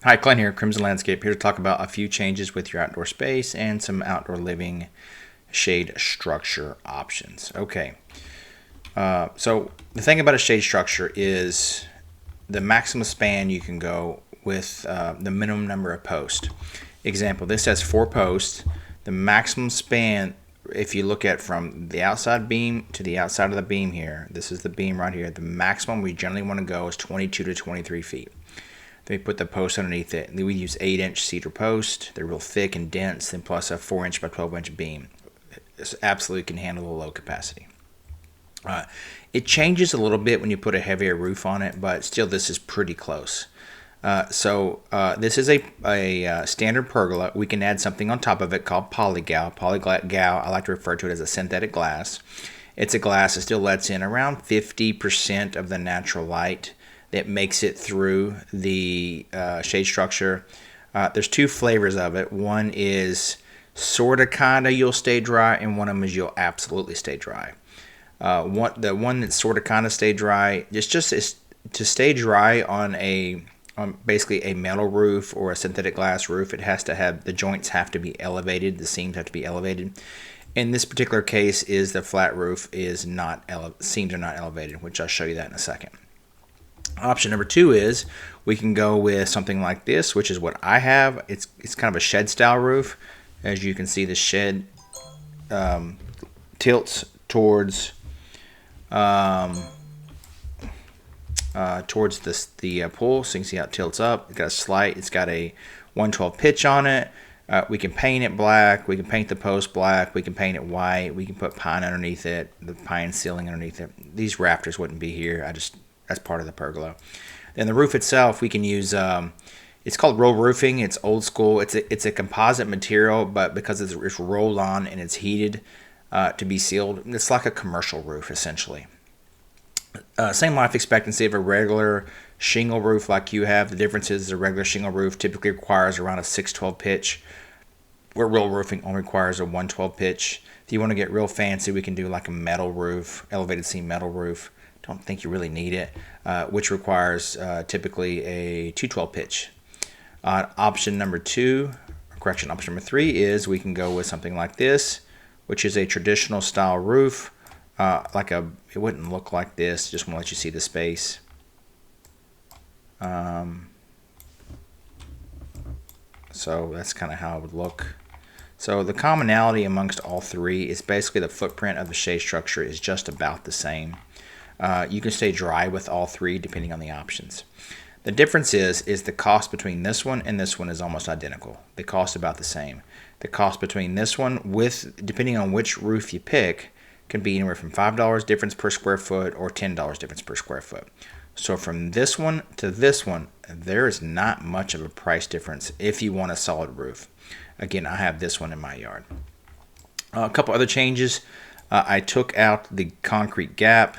Hi, Clint here, Crimson Landscape, here to talk about a few changes with your outdoor space and some outdoor living shade structure options. Okay, so the thing about a shade structure is the maximum span you can go with the minimum number of posts. Example, this has 4 posts. The maximum span, if you look at from the outside beam to the outside of the beam here, this is the beam right here, the maximum we generally want to go is 22 to 23 feet. Then we put the post underneath it. We use 8-inch cedar post. They're real thick and dense, and plus a 4-inch by 12-inch beam. This absolutely can handle the low capacity. It changes a little bit when you put a heavier roof on it, but still this is pretty close. This is a standard pergola. We can add something on top of it called polygal. Polygal, I like to refer to it as a synthetic glass. It's a glass that still lets in around 50% of the natural light that makes it through the shade structure. There's 2 flavors of it. One is sort of kind of you'll stay dry, and one of them is you'll absolutely stay dry. The one that's sort of kind of stay dry, it's just is to stay dry on basically a metal roof or a synthetic glass roof. It has to have, the joints have to be elevated, the seams have to be elevated. In this particular case, is the flat roof is not seams are not elevated, which I'll show you that in a second. Option number 2 is we can go with something like this, which is what I have. It's kind of a shed style roof. As you can see, the shed tilts towards the pool, so you can see how it tilts up. It's got a slight. It's got a 112 pitch on it. We can paint it black. We can paint the post black. We can paint it white. We can put pine underneath it, the pine ceiling underneath it. These rafters wouldn't be here. That's part of the pergola. Then the roof itself, we can use, it's called roll roofing. It's old school. It's a composite material, but because it's rolled on and it's heated to be sealed, it's like a commercial roof, essentially. Same life expectancy of a regular shingle roof like you have. The difference is a regular shingle roof typically requires around a 612 pitch, where roll roofing only requires a 112 pitch. If you want to get real fancy, we can do like a metal roof, elevated seam metal roof. Don't think you really need it, which requires typically a 212 pitch. Option number 3 is we can go with something like this, which is a traditional style roof. It wouldn't look like this, just want to let you see the space. So that's kind of how it would look. So the commonality amongst all 3 is basically the footprint of the shade structure is just about the same. You can stay dry with all 3 depending on the options. The difference is the cost between this one and this one is almost identical. They cost about the same. The cost between this one, depending on which roof you pick, can be anywhere from $5 difference per square foot or $10 difference per square foot. So from this one to this one, there is not much of a price difference if you want a solid roof. Again, I have this one in my yard. A couple other changes. I took out the concrete gap,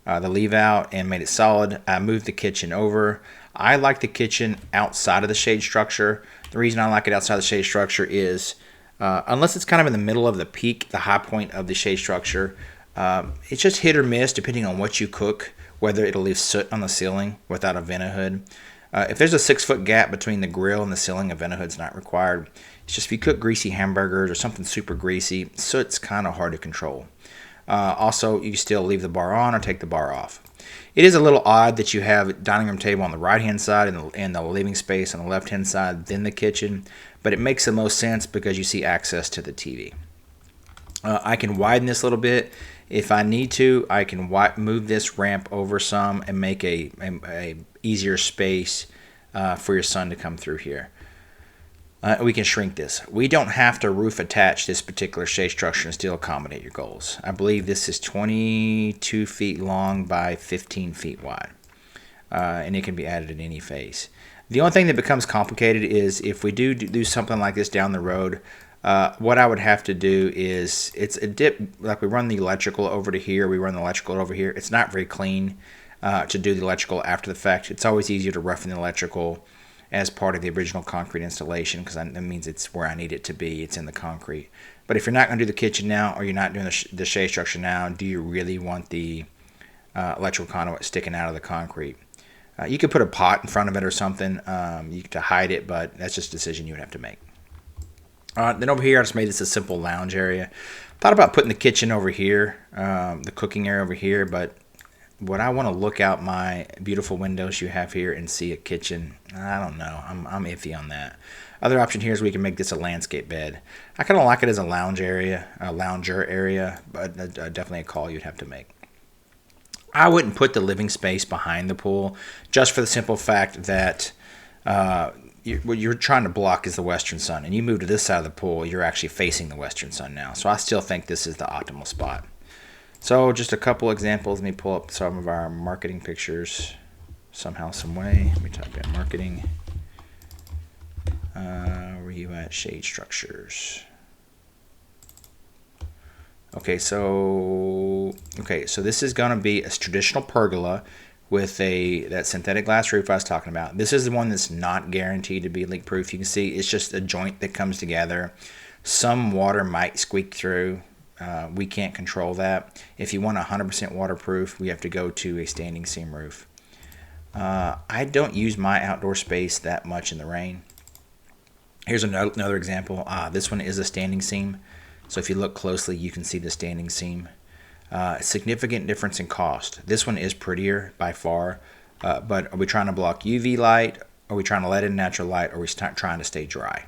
the leave out, and made it solid. I moved the kitchen over. I like the kitchen outside of the shade structure. The reason I like it outside the shade structure is unless it's kind of in the middle of the peak, the high point of the shade structure, it's just hit or miss depending on what you cook, whether it'll leave soot on the ceiling without a vent hood. If there's a 6-foot gap between the grill and the ceiling, a vent hood's not required. It's just if you cook greasy hamburgers or something super greasy, soot's kind of hard to control. Also, you can still leave the bar on or take the bar off. It is a little odd that you have a dining room table on the right-hand side and the living space on the left-hand side, then the kitchen, but it makes the most sense because you see access to the TV. I can widen this a little bit. If I need to, I can move this ramp over some and make a easier space for your son to come through here. We can shrink this. We don't have to roof attach this particular shade structure and still accommodate your goals. I believe this is 22 feet long by 15 feet wide, and it can be added in any phase. The only thing that becomes complicated is if we do something like this down the road, what I would have to do is, it's a dip, like we run the electrical over to here, we run the electrical over here. It's not very clean to do the electrical after the fact. It's always easier to roughen the electrical as part of the original concrete installation because that means it's where I need it to be. It's in the concrete. But if you're not going to do the kitchen now or you're not doing the shade structure now, do you really want the electrical conduit sticking out of the concrete? You could put a pot in front of it or something to hide it, but that's just a decision you would have to make. Then over here, I just made this a simple lounge area. Thought about putting the kitchen over here, the cooking area over here, but would I want to look out my beautiful windows you have here and see a kitchen? I don't know. I'm iffy on that. Other option here is we can make this a landscape bed. I kind of like it as a lounge area, a lounger area, but definitely a call you'd have to make. I wouldn't put the living space behind the pool, just for the simple fact that what you're trying to block is the western sun, and you move to this side of the pool, you're actually facing the western sun now. So I still think this is the optimal spot. So just a couple examples. Let me pull up some of our marketing pictures somehow, some way. Let me type in marketing. Where are you at? Shade structures. Okay, so this is going to be a traditional pergola with that synthetic glass roof I was talking about. This is the one that's not guaranteed to be leak proof. You can see it's just a joint that comes together. Some water might squeak through. We can't control that. If you want 100% waterproof, we have to go to a standing seam roof. I don't use my outdoor space that much in the rain. Here's another example. This one is a standing seam. So if you look closely, you can see the standing seam. Significant difference in cost. This one is prettier by far, but are we trying to block UV light? Are we trying to let in natural light? Or are we trying to stay dry?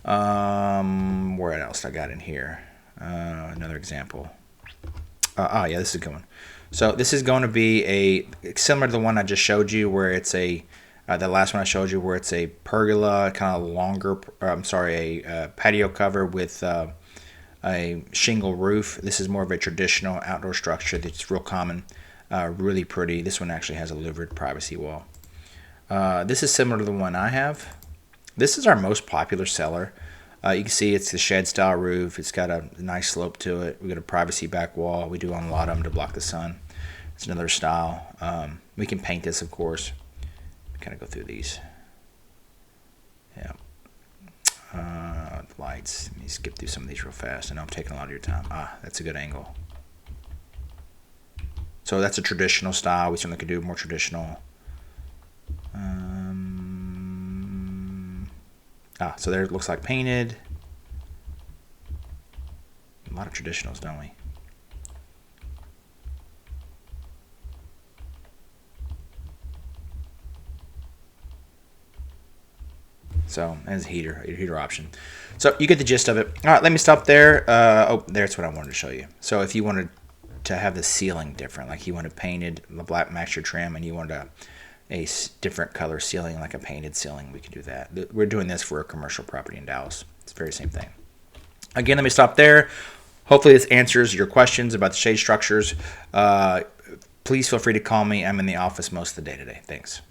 Where else I got in here? Another example. Yeah, this is a good one. So this is going to be similar to the one I just showed you, where it's the last one I showed you, where it's a pergola, kind of longer. A patio cover with a shingle roof. This is more of a traditional outdoor structure that's real common, really pretty. This one actually has a louvered privacy wall. This is similar to the one I have. This is our most popular seller. You can see it's the shed style roof. It's got a nice slope to it. We got a privacy back wall. We do own a lot of them to block the sun. It's another style. We can paint this, of course. Kind of go through these. Yeah. Lights. Let me skip through some of these real fast. I know I'm taking a lot of your time. That's a good angle. So that's a traditional style. We certainly could do more traditional. So there it looks like painted. A lot of traditionals, don't we? So as a heater option. So you get the gist of it. All right, let me stop there. There's what I wanted to show you. So if you wanted to have the ceiling different, like you wanted painted the black maxture trim, and you wanted a different color ceiling, like a painted ceiling, we could do that. We're doing this for a commercial property in Dallas. It's the very same thing. Again, let me stop there. Hopefully this answers your questions about the shade structures. Please feel free to call me. I'm in the office most of the day today. Thanks.